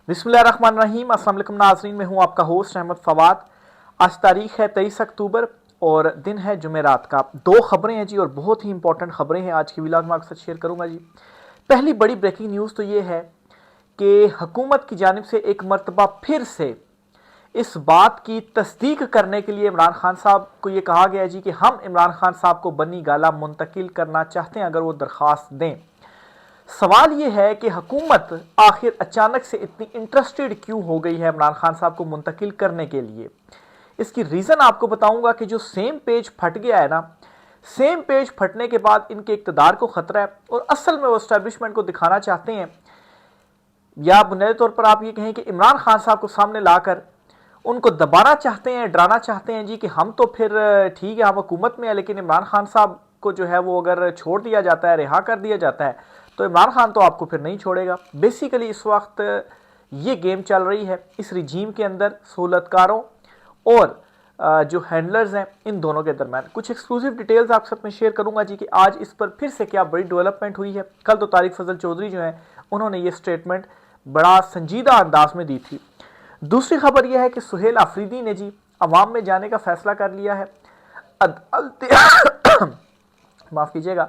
बिस्मिल्लाहिर्रहमानिर्रहीम। अस्सलाम वालेकुम नाज़रीन, मैं हूं आपका होस्ट अहमद फवाद। आज तारीख है 23 अक्टूबर और दिन है जुमेरात का। दो खबरें हैं जी और बहुत ही इंपॉर्टेंट खबरें हैं आज की व्लॉग में आपके साथ शेयर करूंगा जी। पहली बड़ी ब्रेकिंग न्यूज़ तो ये है कि हुकूमत की जानिब से एक मरतबा फिर से इस बात की तस्दीक करने के लिए इमरान खान साहब को ये कहा गया जी कि हम इमरान खान साहब को बनी गाला मुंतकिल करना चाहते हैं अगर वो दरख्वास्त दें। सवाल यह है कि हुकूमत आखिर अचानक से इतनी इंटरेस्टेड क्यों हो गई है इमरान खान साहब को मुंतकिल करने के लिए। इसकी रीज़न आपको बताऊंगा कि जो सेम पेज फट गया है ना, सेम पेज फटने के बाद इनके इक़्तिदार को ख़तरा है और असल में वो एस्टेब्लिशमेंट को दिखाना चाहते हैं, या बुनियादी तौर पर आप ये कहें कि इमरान खान साहब को सामने लाकर उनको दबाना चाहते हैं, डराना चाहते हैं जी कि हम तो फिर ठीक है, हम हुकूमत में है, लेकिन इमरान खान साहब को जो है वो अगर छोड़ दिया जाता है, रिहा कर दिया जाता है, तो इमरान खान तो आपको फिर नहीं छोड़ेगा। बेसिकली इस वक्त ये गेम चल रही है इस रिजीम के अंदर सहूलतकारों और जो हैंडलर्स हैं इन दोनों के दरमियान। कुछ एक्सक्लूसिव डिटेल्स आपके साथ में शेयर करूंगा जी कि आज इस पर फिर से क्या बड़ी डेवलपमेंट हुई है। कल तो तारिक फजल चौधरी जो हैं उन्होंने ये स्टेटमेंट बड़ा संजीदा अंदाज में दी थी। दूसरी खबर यह है कि सुहेल आफरीदी ने जी अवाम में जाने का फैसला कर लिया है। अदालती माफ़ कीजिएगा,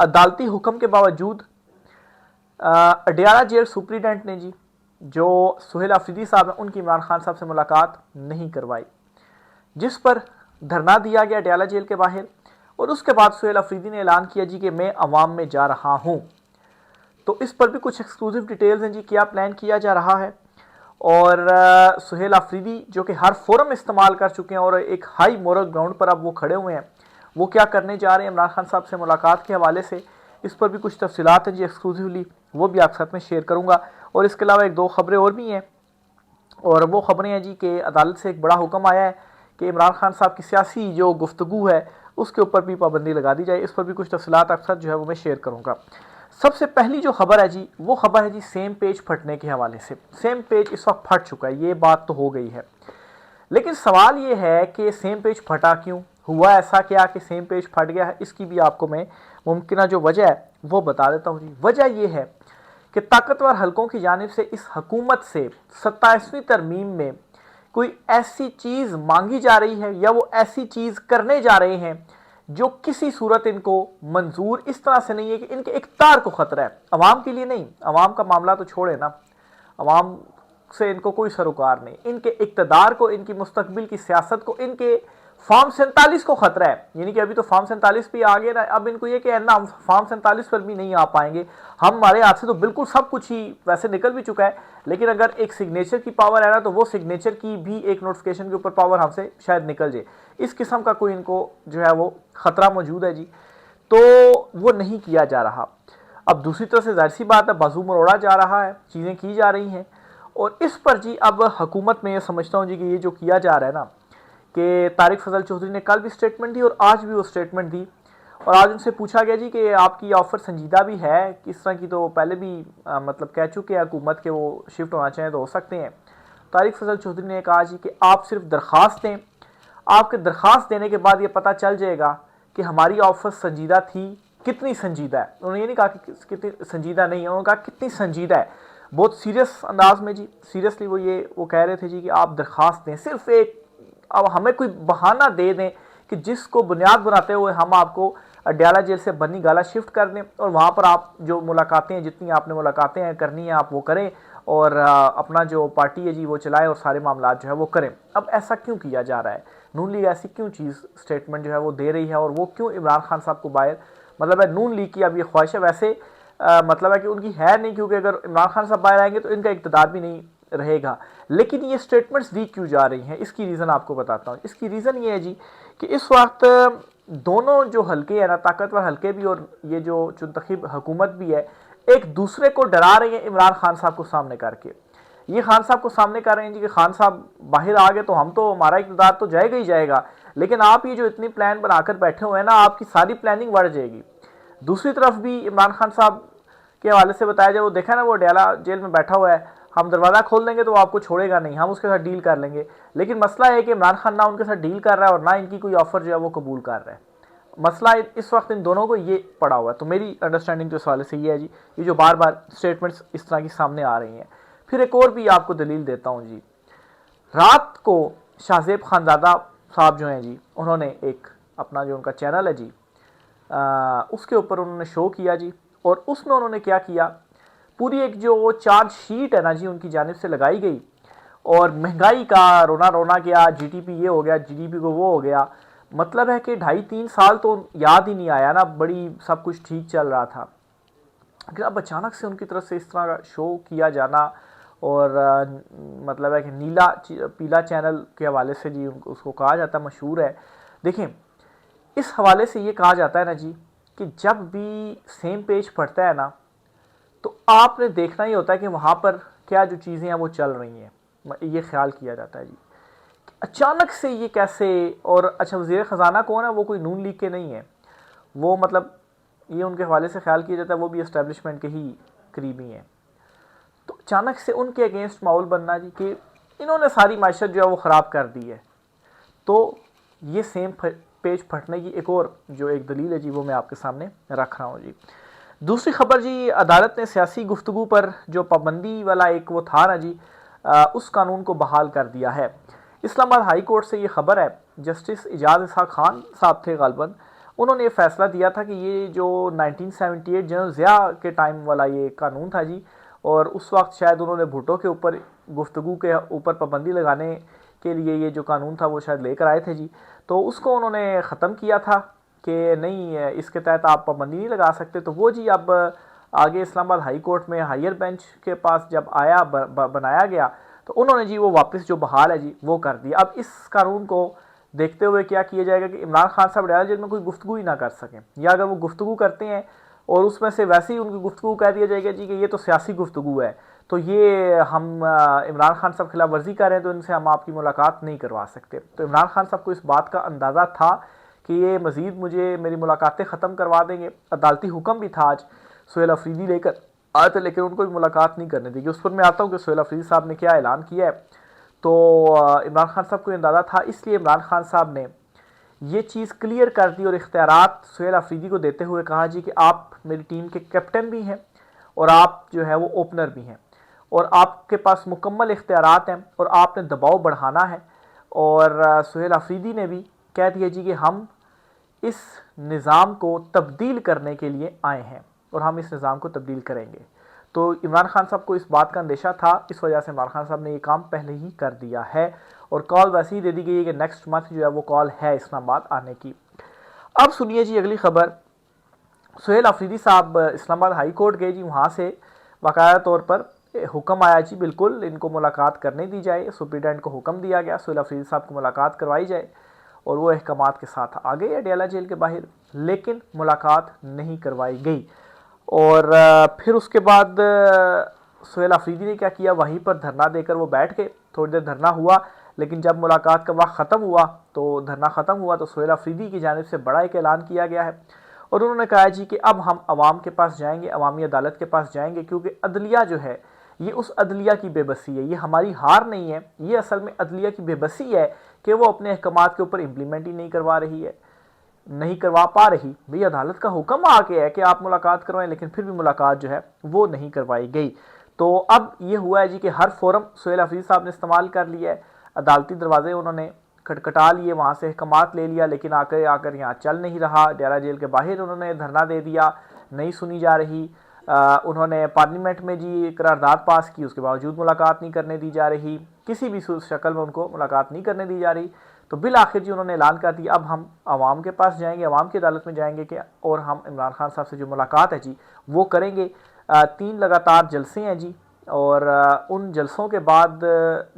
अदालती हुक्म के बावजूद अडियाला जेल सुप्रीडेंट ने जी जो सुहेल आफरीदी साहब हैं उनकी इमरान खान साहब से मुलाकात नहीं करवाई, जिस पर धरना दिया गया अडियाला जेल के बाहर। और उसके बाद सुहेल आफरीदी ने ऐलान किया जी कि मैं अवाम में जा रहा हूँ। तो इस पर भी कुछ एक्सक्लूसिव डिटेल्स हैं जी, क्या प्लान किया जा रहा है। और सुहेल आफरीदी जो कि हर फोरम इस्तेमाल कर चुके हैं और एक हाई मोरल ग्राउंड पर अब वो खड़े हुए हैं, वो क्या करने जा रहे हैं इमरान खान साहब से मुलाकात के हवाले से, इस पर भी कुछ तफसीलात हैं जी एक्सक्लूसिवली, वो भी आपके साथ में शेयर करूंगा। और इसके अलावा एक दो खबरें और भी हैं, और वो खबरें हैं जी कि अदालत से एक बड़ा हुक्म आया है कि इमरान खान साहब की सियासी जो गुफ्तगू है उसके ऊपर भी पाबंदी लगा दी जाए। इस पर भी कुछ तफसीलात आपके साथ जो है वो मैं शेयर करूँगा। सबसे पहली जो खबर है जी वो खबर है जी सेम पेज फटने के हवाले से। सेम पेज इस वक्त फट चुका है, ये बात तो हो गई है, लेकिन सवाल ये है कि सेम पेज फटा क्यों, हुआ ऐसा क्या कि सेम पेज फट गया है। इसकी भी आपको मैं मुमकिन जो वजह है वो बता देता हूँ जी। वजह यह है कि ताकतवर हलकों की जानिब से इस हुकूमत से 27वीं तरमीम में कोई ऐसी चीज़ मांगी जा रही है या वो ऐसी चीज़ करने जा रहे हैं जो किसी सूरत इनको मंजूर इस तरह से नहीं है कि इनके इख्तियार को ख़तरा है। अवाम के लिए नहीं, अवाम का मामला तो छोड़े ना, अवाम से इनको कोई सरोकार नहीं, इनके इक़्तिदार को, इनकी मुस्तकबिल की सियासत को, इनके फॉर्म 47 को खतरा है। यानी कि अभी तो फॉर्म 47 भी आ गया ना, अब इनको ये कि ना हम फॉर्म 47 पर भी नहीं आ पाएंगे, हमारे हाथ से तो बिल्कुल सब कुछ ही वैसे निकल भी चुका है, लेकिन अगर एक सिग्नेचर की पावर है ना तो वो सिग्नेचर की भी एक नोटिफिकेशन के ऊपर पावर हमसे शायद निकल जाए। इस किस्म का कोई इनको जो है वो खतरा मौजूद है जी, तो वो नहीं किया जा रहा। अब दूसरी तरफ से जाहिर सी बात है बाजू मरोड़ा जा रहा है, चीज़ें की जा रही हैं, और इस पर जी अब हुकूमत में ये समझता हूँ जी कि ये जो किया जा रहा है ना, कि तारिक फजल चौधरी ने कल भी स्टेटमेंट दी और आज भी वो स्टेटमेंट दी, और आज उनसे पूछा गया जी कि आपकी ऑफ़र संजीदा भी है, किस तरह की, तो पहले भी मतलब कह चुके हैं हुकूमत के वो शिफ्ट होना चाहें तो हो सकते हैं। तारिक फजल चौधरी ने कहा जी कि आप सिर्फ दरख्वास्त दें, आपके दरख्वास्त देने के बाद ये पता चल जाएगा कि हमारी ऑफ़र संजीदा थी, कितनी संजीदा है। उन्होंने ये नहीं कहा कि कितनी संजीदा नहीं है, उन्होंने कहा कितनी संजीदा है, बहुत सीरियस अंदाज में जी, सीरियसली वो कह रहे थे जी कि आप दरख्वास्त दें, सिर्फ एक, अब हमें कोई बहाना दे दें कि जिसको बुनियाद बनाते हुए हम आपको अडियाला जेल से बनी गाला शिफ्ट कर दें और वहाँ पर आप जो मुलाकातें हैं, जितनी आपने मुलाकातें हैं करनी है आप वो करें और अपना जो पार्टी है जी वो चलाएं और सारे मामला जो है वो करें। अब ऐसा क्यों किया जा रहा है, नून लीग ऐसी क्यों चीज़ स्टेटमेंट जो है वो दे रही है, और वो क्यों इमरान खान साहब को बाहर, मतलब है नून लीग की अब ये ख्वाहिश है, वैसे मतलब है कि उनकी है नहीं, क्योंकि अगर इमरान खान साहब बाहर आएंगे तो इनका इक़्तिदार भी नहीं रहेगा। लेकिन ये स्टेटमेंट्स दी क्यों जा रही हैं, इसकी रीज़न आपको बताता हूँ। इसकी रीज़न ये है जी कि इस वक्त दोनों जो हल्के हैं ना, ताकतवर हल्के भी और ये जो चुनतखब हुकूमत भी है, एक दूसरे को डरा रही है इमरान खान साहब को सामने करके। ये खान साहब को सामने कर रहे हैं जी कि खान साहब बाहर आ गए तो हम तो, हमारा इक़्तिदार तो जाएगा ही जाएगा, लेकिन आप ये जो इतनी प्लान बनाकर बैठे हुए हैं ना, आपकी सारी प्लानिंग बढ़ जाएगी। दूसरी तरफ भी इमरान खान साहब के हवाले से बताया जाए, वो देखा ना वो अडियाला जेल में बैठा हुआ है, हम दरवाज़ा खोल देंगे तो वो आपको छोड़ेगा नहीं, हम उसके साथ डील कर लेंगे। लेकिन मसला है कि इमरान खान ना उनके साथ डील कर रहा है और ना इनकी कोई ऑफर जो है वो कबूल कर रहा है। मसला इस वक्त इन दोनों को ये पड़ा हुआ है। तो मेरी अंडरस्टैंडिंग जो सवाल से ये है जी, ये जो बार बार स्टेटमेंट्स इस तरह की सामने आ रही हैं, फिर एक और भी आपको दलील देता हूँ जी। रात को शाहजेब खानजादा साहब जो हैं जी, उन्होंने एक अपना जो उनका चैनल है जी, उसके ऊपर उन्होंने शो किया जी, और उसमें उन्होंने क्या किया, पूरी एक जो चार्ज शीट है ना जी उनकी जानिब से लगाई गई, और महंगाई का रोना रोना गया, जीडीपी ये हो गया, जीडीपी को वो हो गया। मतलब है कि 2.5-3 साल तो याद ही नहीं आया ना, बड़ी सब कुछ ठीक चल रहा था। लेकिन अब अचानक से उनकी तरफ से इस तरह का शो किया जाना, और मतलब है कि नीला पीला चैनल के हवाले से जी उसको कहा जाता है, मशहूर है। देखें, इस हवाले से ये कहा जाता है ना जी कि जब भी सेम पेज पढ़ता है ना, तो आपने देखना ही होता है कि वहाँ पर क्या जो चीज़ें हैं वो चल रही हैं, ये ख्याल किया जाता है जी। अचानक से ये कैसे, और अच्छा वज़ीर ख़जाना कौन है, वो कोई नून लीग के नहीं है, वो मतलब ये उनके हवाले से ख्याल किया जाता है वो भी इस्टेब्लिशमेंट के ही करीबी हैं। तो अचानक से उनके अगेंस्ट माहौल बनना जी कि इन्होंने सारी माशत जो है वो ख़राब कर दी है। तो ये सेम पेज फटने की एक और जो एक दलील है जी वो मैं आपके सामने रख रहा हूँ जी। दूसरी खबर जी, अदालत ने सियासी गुफ्तगू पर जो पाबंदी वाला एक वो था ना जी, उस कानून को बहाल कर दिया है। इस्लामाबाद हाई कोर्ट से ये खबर है, जस्टिस इजाज़ इसहाक खान साहब थे गालबन, उन्होंने ये फैसला दिया था कि ये जो 1978 जनरल ज़िया के टाइम वाला ये कानून था जी, और उस वक्त शायद उन्होंने भुट्टो के ऊपर गुफ्तगू के ऊपर पाबंदी लगाने के लिए ये जो कानून था वो शायद लेकर आए थे जी, तो उसको उन्होंने ख़त्म किया था कि नहीं इसके तहत आप पाबंदी नहीं लगा सकते। तो वो जी अब आगे इस्लामाबाद हाई कोर्ट में हायर बेंच के पास जब आया बनाया गया, तो उन्होंने जी वो वापस जो बहाल है जी वो कर दिया। अब इस कानून को देखते हुए क्या किया जाएगा कि इमरान खान साहब अडयाला जेल में कोई गुफ्तगू ही ना कर सकें, या अगर वो गुफ्तगू करते हैं और उसमें से वैसे ही उनकी गुफ्तगू कह दिया जाएगा जी कि ये तो सियासी गुफ्तगू है, तो ये हम इमरान खान साहब खिलाफ वर्जी कर रहे हैं, तो इनसे हम आपकी मुलाकात नहीं करवा सकते। तो इमरान खान साहब को इस बात का अंदाज़ा था कि ये मज़ीद मुझे मेरी मुलाकातें ख़त्म करवा देंगे। अदालती हुक्म भी था, आज सुहेल अफरीदी लेकर आए थे, लेकिन उनको भी मुलाकात नहीं करने देगी। उस पर मैं आता हूँ कि सुहेल अफरीदी साहब ने क्या ऐलान किया है। तो इमरान खान साहब को अंदाज़ा था, इसलिए इमरान खान साहब ने ये चीज़ क्लियर कर दी और इख्तियारात सुहेल अफरीदी को देते हुए कहा जी कि आप मेरी टीम के कैप्टन भी हैं और आप जो है वो ओपनर भी हैं, और आपके पास मुकम्मल इख्तियारात हैं और आपने दबाव बढ़ाना है। और सुहेल अफरीदी ने भी कह दिया जी कि हम इस निज़ाम को तब्दील करने के लिए आए हैं और हम इस निज़ाम को तब्दील करेंगे। तो इमरान खान साहब को इस बात का अंदेशा था, इस वजह से इमरान खान साहब ने ये काम पहले ही कर दिया है, और कॉल वैसे ही दे दी गई है कि नेक्स्ट मंथ जो है वो कॉल है इस्लामाबाद आने की। अब सुनिए जी अगली खबर, सुहेल अफरीदी साहब इस्लामाबाद हाई कोर्ट गए जी, वहाँ से बाकायदा तौर पर हुक्म आया जी बिल्कुल इनको मुलाकात करने दी जाए। सुप्रीडेंट को हुक्म दिया गया सुहेल अफरीदी साहब को मुलाकात करवाई जाए, और वो अहकामात के साथ आ गए अडयाला जेल के बाहर, लेकिन मुलाकात नहीं करवाई गई। और फिर उसके बाद सुहेल अफरीदी ने क्या किया, वहीं पर धरना देकर वो बैठ गए। थोड़ी देर धरना हुआ, लेकिन जब मुलाकात का वक्त ख़त्म हुआ, तो धरना ख़त्म हुआ तो सुहेल अफरीदी की जानिब से बड़ा एक ऐलान किया गया है, और उन्होंने कहा जी कि अब हम अवाम के पास जाएंगे, अवामी अदालत के पास जाएंगे, क्योंकि अदलिया जो है ये उस अदलिया की बेबसी है, ये हमारी हार नहीं है, ये असल में अदलिया की बेबसी है कि वो अपने अहकामात के ऊपर इम्प्लीमेंट ही नहीं करवा रही है, नहीं करवा पा रही। भाई अदालत का हुक्म आ गया है कि आप मुलाकात करवाएं, लेकिन फिर भी मुलाकात जो है वो नहीं करवाई गई। तो अब ये हुआ है जी कि हर फोरम सुहेल अफरीदी साहब ने इस्तेमाल कर लिया है, अदालती दरवाजे उन्होंने खटखटा लिए, वहाँ से अहकामात ले लिया, लेकिन आकर यहाँ चल नहीं रहा। अडयाला जेल के बाहर उन्होंने धरना दे दिया, नहीं सुनी जा रही। उन्होंने पार्लियामेंट में जी करारदाद पास की, उसके बावजूद मुलाकात नहीं करने दी जा रही, किसी भी शक्ल में उनको मुलाकात नहीं करने दी जा रही। तो बिल आखिर जी उन्होंने ऐलान कर दिया, अब हम आवाम के पास जाएंगे, आवाम की अदालत में जाएंगे कि और हम इमरान खान साहब से जो मुलाकात है जी वो करेंगे। 3 लगातार जलसे हैं जी, और उन जलसों के बाद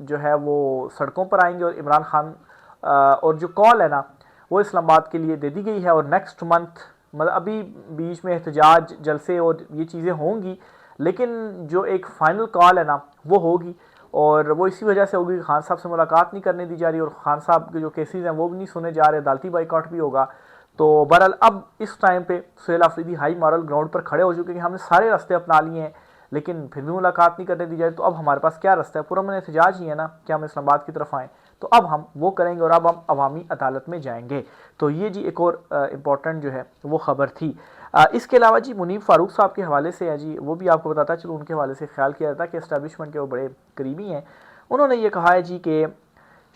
जो है वो सड़कों पर आएंगे, और इमरान खान और जो कॉल है ना वो इस्लामाबाद के लिए दे दी गई है, और नेक्स्ट मंथ मतलब अभी बीच में एहतजाज जलसे और ये चीज़ें होंगी, लेकिन जो एक फ़ाइनल कॉल है ना वो होगी, और वो इसी वजह से होगी कि खान साहब से मुलाकात नहीं करने दी जा रही, और खान साहब के जो केसेस हैं वो भी नहीं सुने जा रहे, अदालती बाइकआउट भी होगा। तो बहरहाल अब इस टाइम पे Suhail Afridi high moral ground पर खड़े हो चुके हैं कि हमने सारे रास्ते अपना लिए हैं, लेकिन फिर भी मुलाकात नहीं करने दी जाए, तो अब हमारे पास क्या रास्ता है, पुरअमन एहतजाज ही है ना कि हम इस्लामाबाद की तरफ आएँ, तो अब हम वो करेंगे और अब हम अवामी अदालत में जाएंगे। तो ये जी एक और इम्पॉर्टेंट जो है वो ख़बर थी। इसके अलावा जी मुनीब फारूक साहब के हवाले से है जी, वो भी आपको बताता चलो, उनके हवाले से ख्याल किया जाता है कि इस्टेब्लिशमेंट के वो बड़े करीबी हैं। उन्होंने ये कहा है जी कि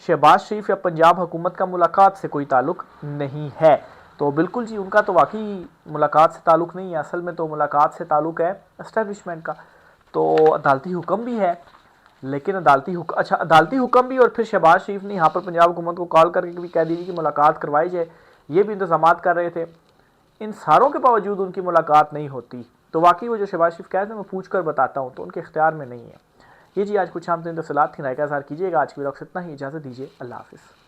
शहबाज शरीफ या पंजाब हुकूमत का मुलाकात से कोई ताल्लुक नहीं है। तो बिल्कुल जी, उनका तो वाकई मुलाकात से ताल्लुक नहीं है, असल में तो मुलाकात से ताल्लुक है इस्टेब्लिशमेंट का। तो अदालती हुक्म भी है, लेकिन अदालती हुक्म भी, और फिर शहबाज शरीफ ने यहाँ पर पंजाब हुकूमत को कॉल करके भी कह दी कि मुलाकात करवाई जाए, ये भी इंतजाम कर रहे थे। इन सारों के बावजूद उनकी मुलाकात नहीं होती। तो वाकई वो जो शहबाज शरीफ कहते हैं मैं पूछ कर बताता हूँ, तो उनके इख्तियार में नहीं है। ये जी आज कुछ आम तरीन तफसीलात थी, राय का इज़हार कीजिएगा। आज की वीडियो से इतना ही, इजाज़त दीजिए, अल्लाह हाफिज़।